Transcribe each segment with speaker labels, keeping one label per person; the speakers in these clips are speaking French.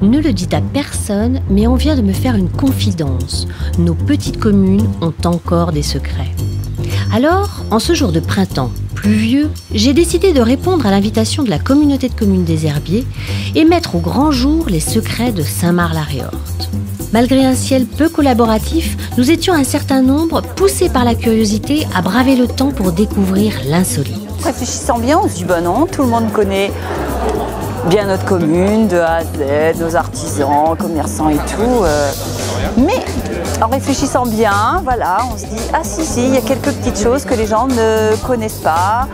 Speaker 1: Ne le dites à personne, mais on vient de me faire une confidence. Nos petites communes ont encore des secrets. Alors, en ce jour de printemps pluvieux, j'ai décidé de répondre à l'invitation de la communauté de communes des Herbiers et mettre au grand jour les secrets de Saint-Mars-la-Réorte. Malgré un ciel peu collaboratif, nous étions un certain nombre, poussés par la curiosité, à braver le temps pour découvrir l'insolite.
Speaker 2: Réfléchissant bien, on se dit bah non, tout le monde connaît bien notre commune, de A à Z, nos artisans, commerçants et tout. Mais en réfléchissant bien, voilà, on se dit ah si, il y a quelques petites choses que les gens ne connaissent pas.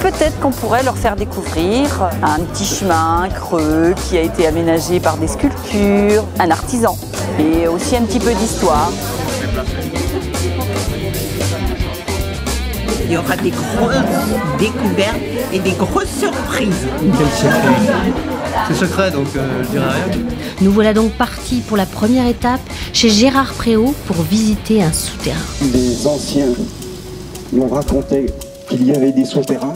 Speaker 2: Peut-être qu'on pourrait leur faire découvrir un petit chemin creux qui a été aménagé par des sculptures, un artisan et aussi un petit peu d'histoire.
Speaker 3: Il y aura des grosses découvertes et des grosses surprises.
Speaker 4: Quel secret? C'est secret, donc je dirais rien.
Speaker 1: Nous voilà donc partis pour la première étape chez Gérard Préau pour visiter un souterrain.
Speaker 5: Les anciens m'ont raconté qu'il y avait des souterrains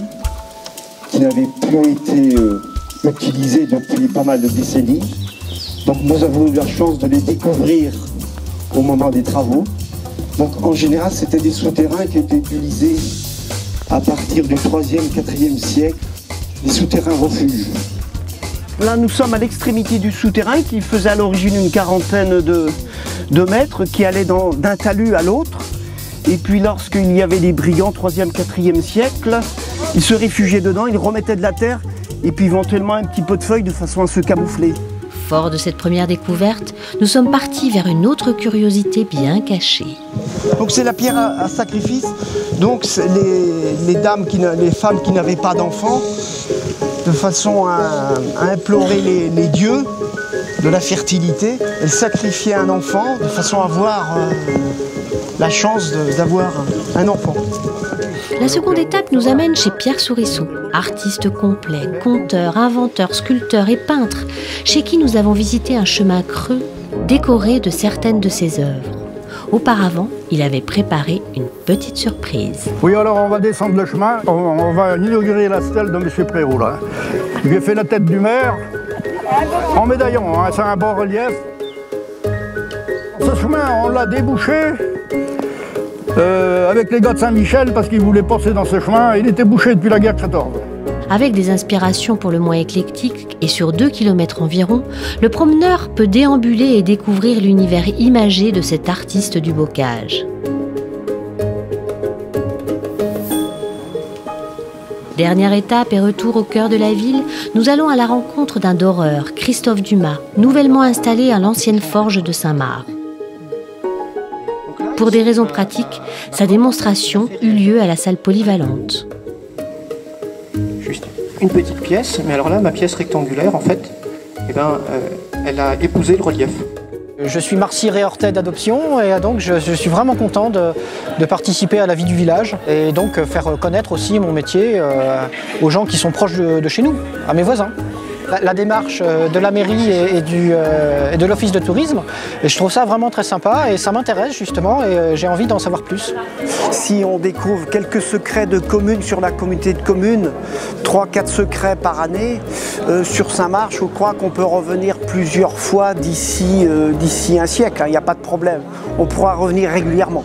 Speaker 5: qui n'avaient plus été utilisés depuis pas mal de décennies. Donc nous avons eu la chance de les découvrir au moment des travaux. Donc en général, c'était des souterrains qui étaient utilisés à partir du 3e, 4e siècle, des souterrains refuges.
Speaker 6: Là, nous sommes à l'extrémité du souterrain qui faisait à l'origine une quarantaine de mètres, qui allait d'un talus à l'autre. Et puis lorsqu'il y avait des brigands, 3e, 4e siècle, ils se réfugiaient dedans, ils remettaient de la terre et puis éventuellement un petit peu de feuilles de façon à se camoufler.
Speaker 1: Fort de cette première découverte, nous sommes partis vers une autre curiosité bien cachée.
Speaker 6: Donc c'est la pierre à sacrifice. Donc les femmes qui n'avaient pas d'enfants, de façon à implorer les dieux de la fertilité, elles sacrifiaient un enfant de façon à avoir la chance d'avoir un enfant.
Speaker 1: La seconde étape nous amène chez Pierre Sourisseau, artiste complet, conteur, inventeur, sculpteur et peintre, chez qui nous avons visité un chemin creux décoré de certaines de ses œuvres. Auparavant, il avait préparé une petite surprise.
Speaker 7: Oui, alors on va descendre le chemin, on va inaugurer la stèle de M. Préau, là. Il lui a fait la tête du maire, en médaillon, hein, c'est un bas-relief. Ce chemin, on l'a débouché avec les gars de Saint-Michel parce qu'ils voulaient passer dans ce chemin. Il était bouché depuis la guerre de 14.
Speaker 1: Avec des inspirations pour le moins éclectiques et sur 2 km environ, le promeneur peut déambuler et découvrir l'univers imagé de cet artiste du bocage. Dernière étape et retour au cœur de la ville, nous allons à la rencontre d'un doreur, Christophe Dumas, nouvellement installé à l'ancienne forge de Saint-Mars. Pour des raisons pratiques, sa démonstration eut lieu à la salle polyvalente.
Speaker 8: Juste une petite pièce, mais alors là, ma pièce rectangulaire, en fait, elle a épousé le relief.
Speaker 9: Je suis Marcy-Réortais d'adoption et donc je suis vraiment content de participer à la vie du village et donc faire connaître aussi mon métier aux gens qui sont proches de chez nous, à mes voisins. La démarche de la mairie et de l'office de tourisme, et je trouve ça vraiment très sympa et ça m'intéresse justement et j'ai envie d'en savoir plus.
Speaker 6: Si on découvre quelques secrets de communes sur la communauté de communes, 3-4 secrets par année, sur Saint-Mars, je crois qu'on peut revenir plusieurs fois d'ici un siècle, il n'y a pas de problème. On pourra revenir régulièrement.